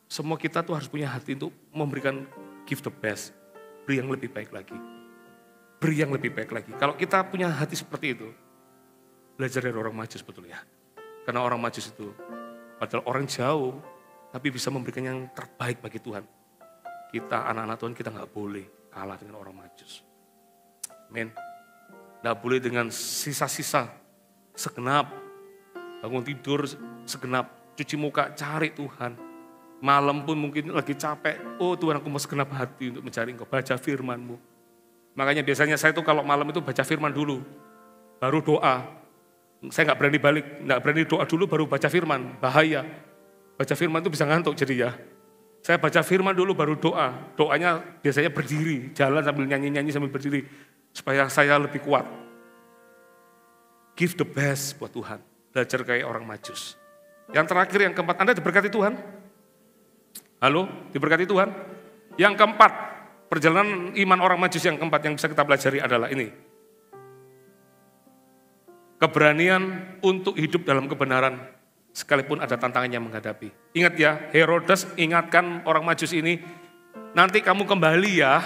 Semua kita tuh harus punya hati untuk memberikan give the best. Beri yang lebih baik lagi. Beri yang lebih baik lagi. Kalau kita punya hati seperti itu, belajar dari orang Majus betul ya. Karena orang Majus itu padahal orang jauh, tapi bisa memberikan yang terbaik bagi Tuhan. Kita anak-anak Tuhan, kita nggak boleh kalah dengan orang Majus. Amin. Nggak boleh dengan sisa-sisa segenap, bangun tidur segenap, cuci muka cari Tuhan. Malam pun mungkin lagi capek, oh Tuhan aku mau segenap hati untuk mencari Engkau, baca firman-Mu. Makanya biasanya saya tuh kalau malam itu baca firman dulu, baru doa. Saya nggak berani doa dulu baru baca firman, bahaya. Baca firman itu bisa ngantuk jadi ya. Saya baca firman dulu baru doa. Doanya biasanya berdiri, jalan sambil nyanyi-nyanyi sambil berdiri. Supaya saya lebih kuat. Give the best buat Tuhan. Belajar kayak orang Majus. Yang terakhir, yang keempat, Anda diberkati Tuhan? Halo, diberkati Tuhan? Yang keempat, perjalanan iman orang Majus yang keempat yang bisa kita pelajari adalah ini. Keberanian untuk hidup dalam kebenaran, sekalipun ada tantangan yang menghadapi. Ingat ya, Herodes ingatkan orang Majus ini, nanti kamu kembali ya.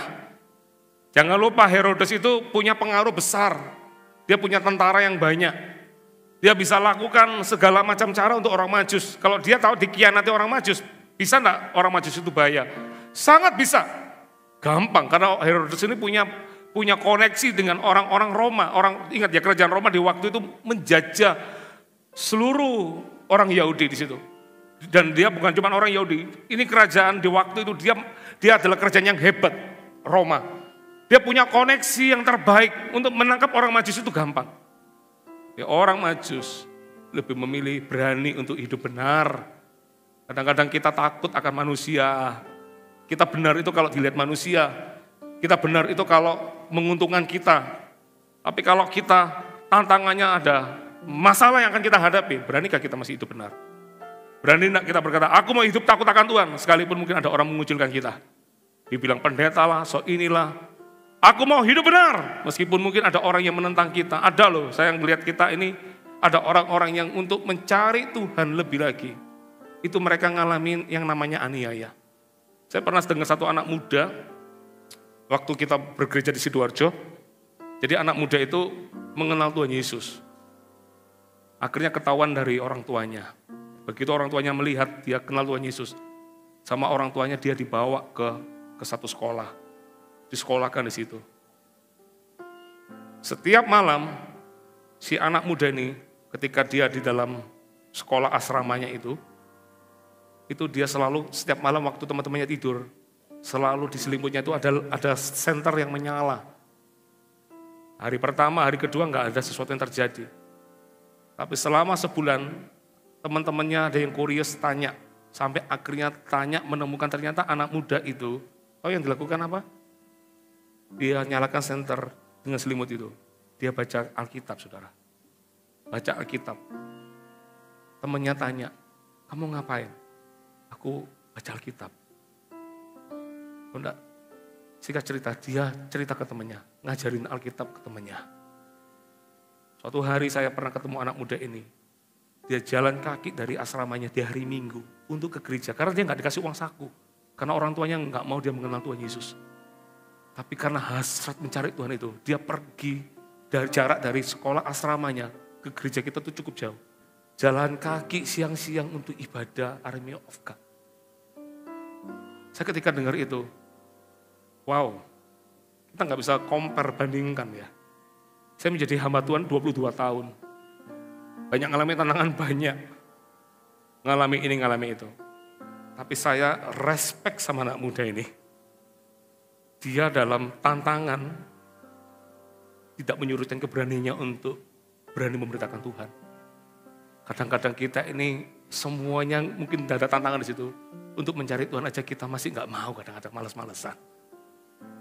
Jangan lupa Herodes itu punya pengaruh besar. Dia punya tentara yang banyak. Dia bisa lakukan segala macam cara untuk orang Majus. Kalau dia tahu dikhianati orang Majus, bisa enggak orang Majus itu bahaya? Sangat bisa. Gampang, karena Herodes ini punya koneksi dengan orang-orang Roma. Ingat ya, kerajaan Roma di waktu itu menjajah seluruh orang Yahudi di situ. Dan dia bukan cuma orang Yahudi. Ini kerajaan di waktu itu, dia adalah kerajaan yang hebat, Roma. Dia punya koneksi yang terbaik untuk menangkap orang Majus itu gampang. Ya, orang Majus lebih memilih berani untuk hidup benar. Kadang-kadang kita takut akan manusia. Kita benar itu kalau dilihat manusia. Kita benar itu kalau menguntungkan kita. Tapi kalau kita tantangannya ada, masalah yang akan kita hadapi, beranikah kita masih hidup benar? Berani enggak kita berkata, aku mau hidup takut akan Tuhan, sekalipun mungkin ada orang mengucilkan kita. Dibilang pendeta lah, so inilah. Aku mau hidup benar, meskipun mungkin ada orang yang menentang kita. Ada loh, saya melihat kita ini, ada orang-orang yang untuk mencari Tuhan lebih lagi. Itu mereka ngalamin yang namanya aniaya. Saya pernah dengar satu anak muda, waktu kita bergereja di Sidoarjo, jadi anak muda itu mengenal Tuhan Yesus. Akhirnya ketahuan dari orang tuanya. Begitu orang tuanya melihat dia kenal Tuhan Yesus, sama orang tuanya dia dibawa ke satu sekolah. Disekolahkan di situ. Setiap malam, si anak muda ini ketika dia di dalam sekolah asramanya itu dia selalu setiap malam waktu teman-temannya tidur, selalu di selimutnya itu ada senter yang menyala. Hari pertama, hari kedua nggak ada sesuatu yang terjadi. Tapi selama sebulan, teman-temannya ada yang kurios tanya. Sampai akhirnya tanya menemukan ternyata anak muda itu, tahu yang dilakukan apa? Dia nyalakan senter dengan selimut itu. Dia baca Alkitab, saudara. Baca Alkitab. Temannya tanya, kamu ngapain? Aku baca Alkitab. Oh, enggak. Singkat cerita, dia cerita ke temannya, ngajarin Alkitab ke temannya. Suatu hari saya pernah ketemu anak muda ini. Dia jalan kaki dari asramanya di hari Minggu untuk ke gereja. Karena dia nggak dikasih uang saku. Karena orang tuanya nggak mau dia mengenal Tuhan Yesus. Tapi karena hasrat mencari Tuhan itu, dia pergi dari jarak dari sekolah asramanya ke gereja kita itu cukup jauh. Jalan kaki siang-siang untuk ibadah Army of God. Saya ketika dengar itu, wow, kita nggak bisa compare, bandingkan ya. Saya menjadi hamba Tuhan 22 tahun. Banyak ngalami tantangan, banyak. Ngalami ini, ngalami itu. Tapi saya respect sama anak muda ini. Dia dalam tantangan, tidak menyurutkan keberaniannya untuk berani memberitakan Tuhan. Kadang-kadang kita ini semuanya mungkin ada tantangan di situ. Untuk mencari Tuhan aja kita masih nggak mau, kadang-kadang malas-malesan.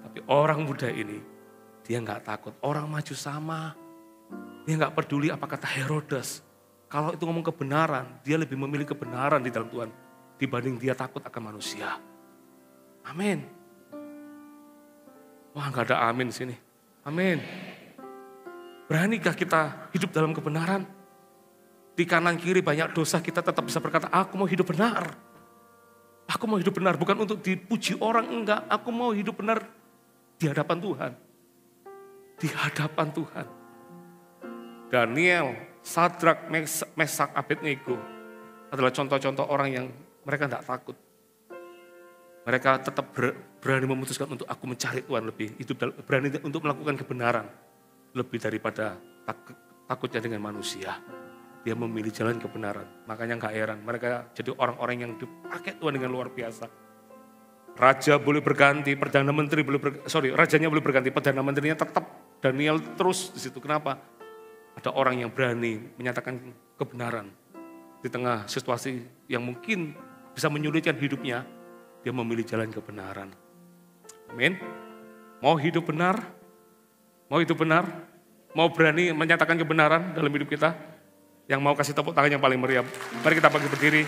Tapi orang muda ini, dia nggak takut. Orang maju sama, dia nggak peduli apa kata Herodes. Kalau itu ngomong kebenaran, dia lebih memilih kebenaran di dalam Tuhan dibanding dia takut akan manusia. Amin. Wah, nggak ada amin sini. Amin. Beranikah kita hidup dalam kebenaran? Di kanan kiri banyak dosa, kita tetap bisa berkata, aku mau hidup benar. Aku mau hidup benar, bukan untuk dipuji orang, enggak. Aku mau hidup benar di hadapan Tuhan. Di hadapan Tuhan. Daniel, Sadrak, Mesak, Abednego adalah contoh-contoh orang yang mereka tidak takut. Mereka tetap berani memutuskan untuk aku mencari Tuhan lebih. Itu berani untuk melakukan kebenaran. Lebih daripada takutnya dengan manusia. Dia memilih jalan kebenaran. Makanya gak heran. Mereka jadi orang-orang yang dipakai Tuhan dengan luar biasa. Raja boleh berganti, Perdana Menteri rajanya boleh berganti, Perdana Menterinya tetap Daniel terus di situ. Kenapa? Ada orang yang berani menyatakan kebenaran. Di tengah situasi yang mungkin bisa menyulitkan hidupnya, dia memilih jalan kebenaran. Amin. Mau hidup benar? Mau hidup benar? Mau berani menyatakan kebenaran dalam hidup kita? Yang mau kasih tepuk tangan yang paling meriah. Mari kita bagi berdiri.